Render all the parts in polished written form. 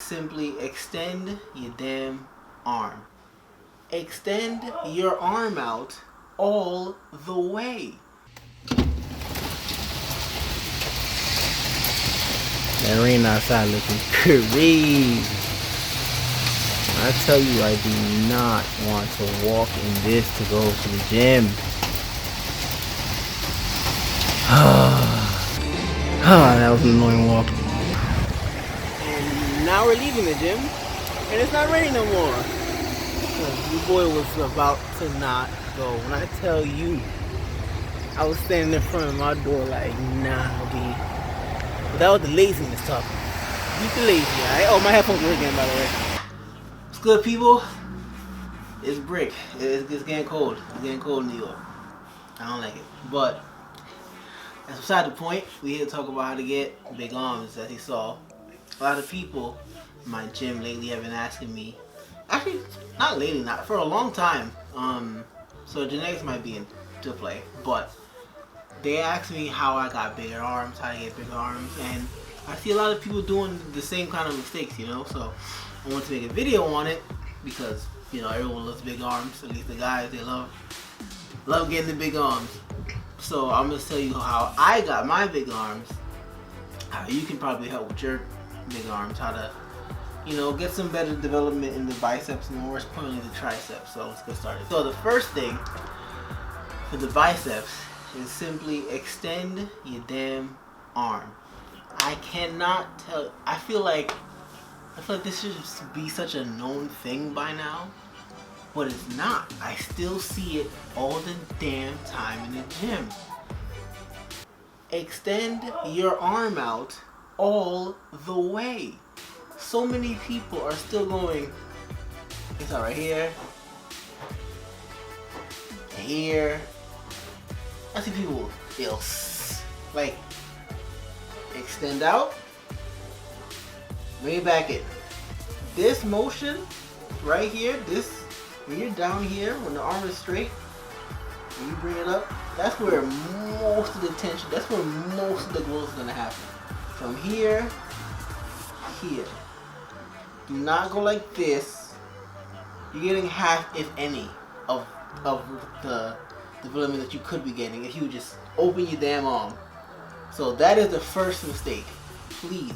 simply extend your damn arm. Extend your arm out all the way. That rain outside looking crazy. I tell you, I do not want to walk in this to go to the gym. That was an annoying walk. And now we're leaving the gym, and it's not raining no more. Your boy was about to not go. When I tell you, I was standing in front of my door like, nah, B. But that was the laziness talking. Beat the lazy, alright? Oh, my headphones are again, by the way. What's good, people? It's brick. It's getting cold. It's getting cold in New York. I don't like it. But that's beside the point. We're here to talk about how to get big arms, as you saw. A lot of people in my gym lately have been asking me, actually, not lately, not for a long time. So genetics might be into play, but they ask me how I got bigger arms, how to get bigger arms, and I see a lot of people doing the same kind of mistakes, you know. So I want to make a video on it because, you know, everyone loves big arms. At least the guys, they love getting the big arms. So I'm gonna tell you how I got my big arms, how you can probably help with your big arms, how to, you know, get some better development in the biceps and more importantly the triceps. So let's get started. So the first thing for the biceps is simply extend your damn arm. I cannot tell. I feel like this should be such a known thing by now, but it's not. I still see it all the damn time in the gym. Extend your arm out all the way. So many people are still going, it's all right here, here. I see people, they'll like extend out, bring it back in. This motion right here, this, when you're down here, when the arm is straight, when you bring it up, that's where most of the tension, that's where most of the growth is gonna happen. From here, here. Do not go like this. You're getting half, if any, of the development that you could be getting if you just open your damn arm. So that is the first mistake. Please,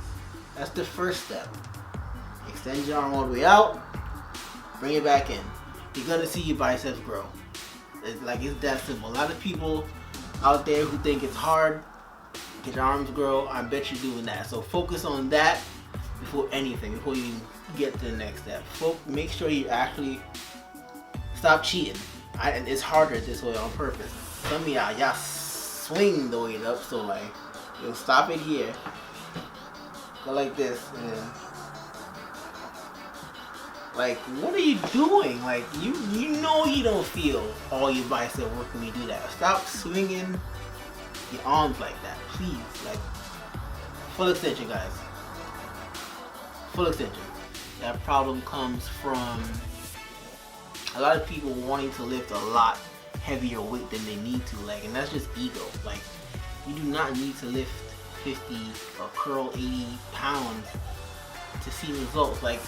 that's the first step. Extend your arm all the way out, bring it back in. You're gonna see your biceps grow. It's that simple. A lot of people out there who think it's hard, get your arms grow, I bet you're doing that. So focus on that before anything, before you get to the next step. Make sure you actually stop cheating. It's harder this way on purpose. Some of y'all swing the weight up, so like, you'll stop it here, go like this, and then, like, what are you doing? Like, you know you don't feel all your bicep work when you do that. Stop swinging your arms like that, please. Like, full extension, guys. Full extension. That problem comes from a lot of people wanting to lift a lot heavier weight than they need to, like, and that's just ego. Like, you do not need to lift 50 or curl 80 pounds to see results. Like,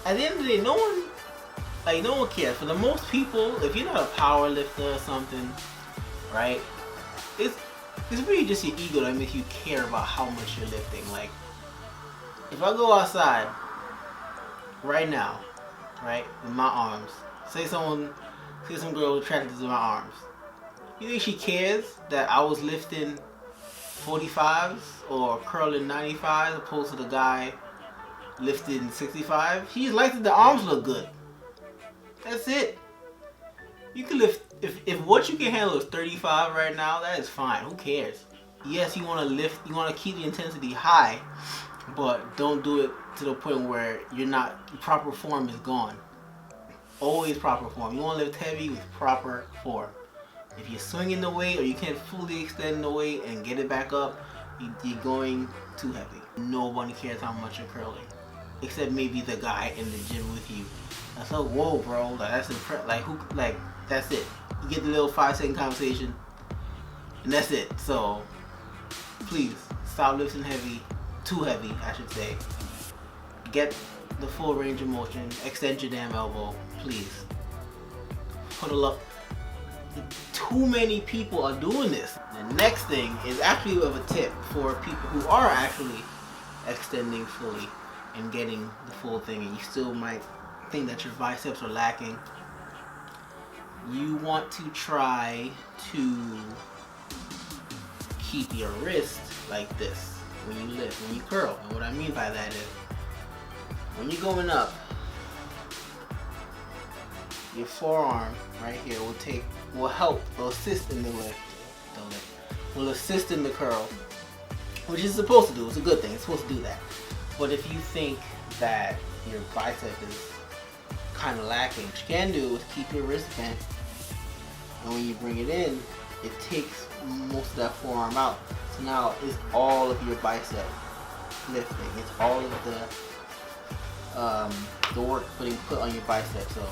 at the end of the day, no one cares. For the most people, if you're not a power lifter or something, right, it's really just your ego that makes you care about how much you're lifting. Like, if I go outside right now, right, with my arms, say some girl attracted to my arms, you think she cares that I was lifting 45s or curling 95s opposed to the guy lifting 65? She just likes that the arms look good. That's it. You can lift, if what you can handle is 35 right now, that is fine. Who cares? Yes, you want to lift, you want to keep the intensity high, but don't do it to the point where your proper form is gone. Always proper form. You want to lift heavy with proper form. If you're swinging the weight or you can't fully extend the weight and get it back up, you're going too heavy. Nobody cares how much you're curling, except maybe the guy in the gym with you. That's like, whoa, bro. Like, that's that's it. You get the little 5-second conversation, and that's it. So please stop lifting heavy, too heavy, I should say. get the full range of motion, extend your damn elbow, please. Huddle up. Too many people are doing this. The next thing is actually of a tip for people who are actually extending fully and getting the full thing, and you still might think that your biceps are lacking. You want to try to keep your wrist like this when you lift, when you curl. And what I mean by that is, when you're going up, your forearm right here will assist in the lift. Will assist in the curl, which it's supposed to do. It's a good thing. It's supposed to do that. But if you think that your bicep is kind of lacking, what you can do is keep your wrist bent, and when you bring it in, it takes most of that forearm out. So now it's all of your bicep lifting. It's all of the work being put on your bicep. So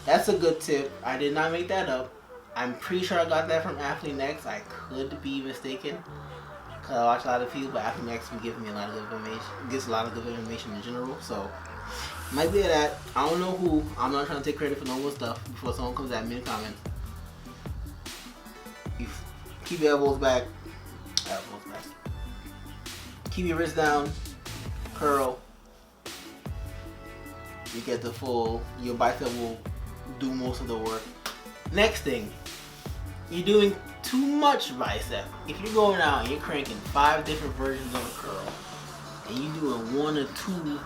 that's a good tip. I did not make that up. I'm pretty sure I got that from Athlete Next. I could be mistaken, because I watch a lot of people, but Athlete Next will give me a lot of good information. Gives a lot of good information in general. So might be that. I don't know who. I'm not trying to take credit for no more stuff before someone comes at me in the comments. You keep your elbows back. Keep your wrist down. Curl. You get the full. Your bicep will do most of the work. Next thing, you're doing too much bicep. If you're going out and you're cranking 5 different versions of a curl, and you're doing 1 or 2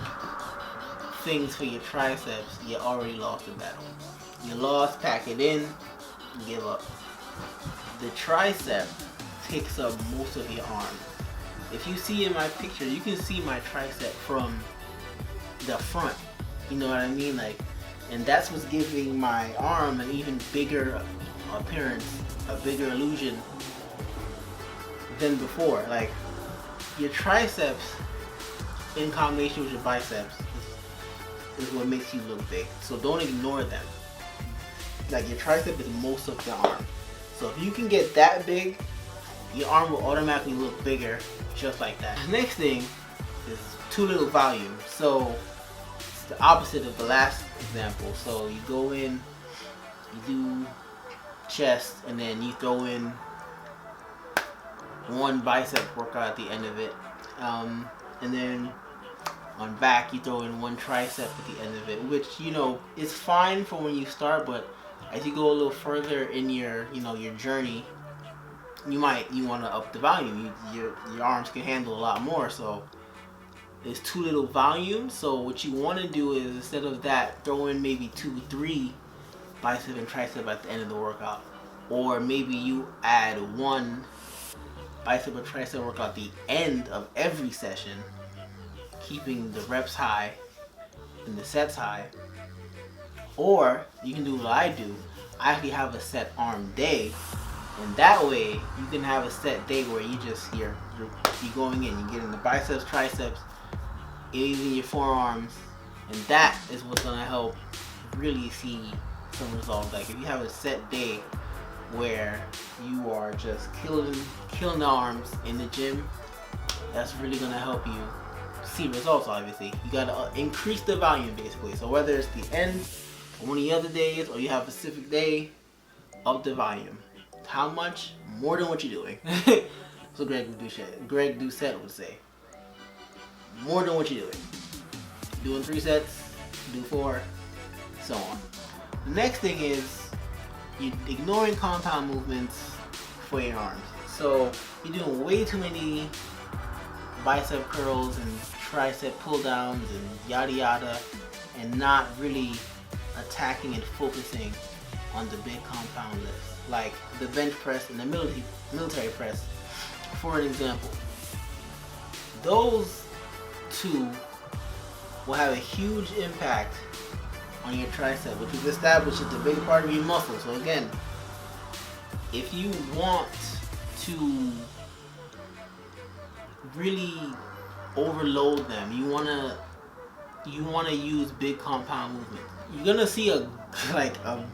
things for your triceps, you already lost the battle. You lost, pack it in, give up. The tricep takes up most of your arm. If you see in my picture, you can see my tricep from the front. You know what I mean? And that's what's giving my arm an even bigger appearance, a bigger illusion than before. Like, your triceps in combination with your biceps is what makes you look big. So don't ignore them. Like, your tricep is most of the arm. So if you can get that big, your arm will automatically look bigger just like that. The next thing is too little volume. So it's the opposite of the last example. So you go in, you do chest, and then you throw in 1 bicep workout at the end of it. And then on back, you throw in 1 tricep at the end of it, which, you know, is fine for when you start, but as you go a little further in your, you know, your journey, you want to up the volume. Your arms can handle a lot more. So there's too little volume. So what you want to do is, instead of that, throw in maybe 2, 3 bicep and tricep at the end of the workout, or maybe you add 1 bicep or tricep workout at the end of every session, keeping the reps high and the sets high. Or you can do what I do. I actually have a set arm day, and that way you can have a set day where you're going in, you're getting the biceps, triceps, even your forearms, and that is what's gonna help really see some results. Like, if you have a set day where you are just killing the arms in the gym, that's really gonna help you see results. Obviously, you gotta increase the volume basically. So whether it's the end or one of the other days, or you have a specific day, up the volume. How much? More than what you're doing. So Greg Doucette would say, more than what you're doing. Doing 3 sets, do 4, so on. The next thing is you're ignoring compound movements for your arms. So you're doing way too many bicep curls and tricep pull downs and yada yada, and not really attacking and focusing on the big compound lifts, like the bench press and the military press, for an example. Those 2 will have a huge impact on your tricep, which we've established is the big part of your muscle. So again, if you want to really overload them, you wanna use big compound movement. You're gonna see a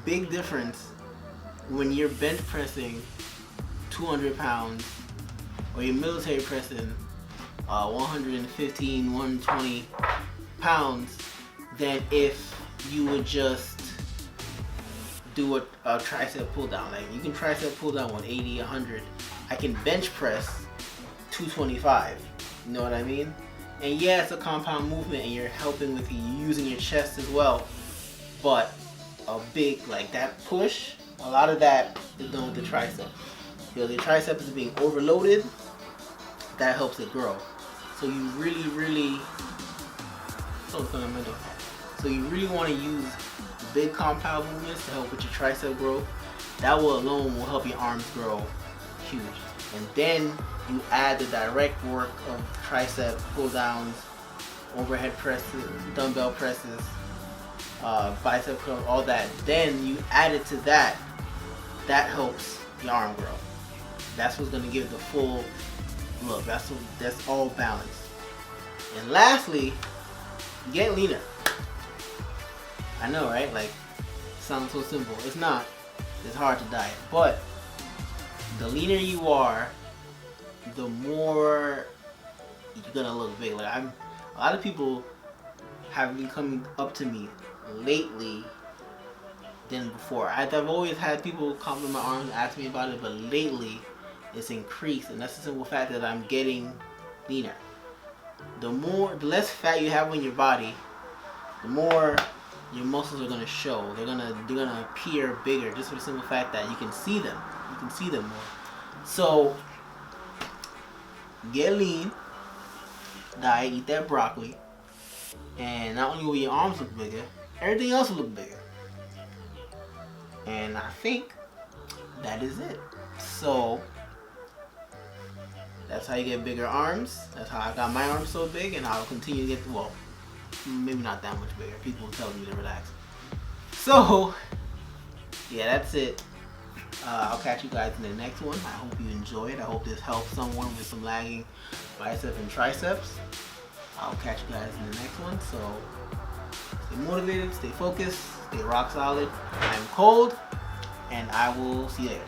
big difference when you're bench pressing 200 pounds, or you're military pressing 115, 120 pounds than if you would just do a tricep pull down. Like you can tricep pull down 180, 100. I can bench press 225. You know what I mean? And yeah, it's a compound movement and you're helping with using your chest as well. But a big, like that push, a lot of that is done with the tricep. Because the tricep is being overloaded, that helps it grow. So you really, so you really want to use big compound movements to help with your tricep growth. That alone will help your arms grow huge. And then you add the direct work of tricep pull downs, overhead presses, dumbbell presses, bicep curls, all that. Then you add it to that. That helps your arm grow. That's what's gonna give the full look. That's all balanced. And lastly, get leaner. I know, right? Like, sounds so simple. It's not. It's hard to diet. But the leaner you are, the more you're gonna look big. Like a lot of people have been coming up to me lately than before. I've always had people compliment my arms and ask me about it, but lately it's increased, and that's the simple fact that I'm getting leaner. The less fat you have on your body, the more your muscles are gonna show. They're gonna appear bigger, just for the simple fact that you can see them. You can see them more. So get lean, diet, eat that broccoli, and not only will your arms look bigger, everything else will look bigger. And I think that is it. So that's how you get bigger arms. That's how I got my arms so big, and I'll continue to get, well, maybe not that much bigger. People will tell me to relax. So yeah, that's it. I'll catch you guys in the next one. I hope you enjoy it. I hope this helps someone with some lagging biceps and triceps. I'll catch you guys in the next one. So stay motivated, stay focused, stay rock solid. I'm Cold, and I will see you later.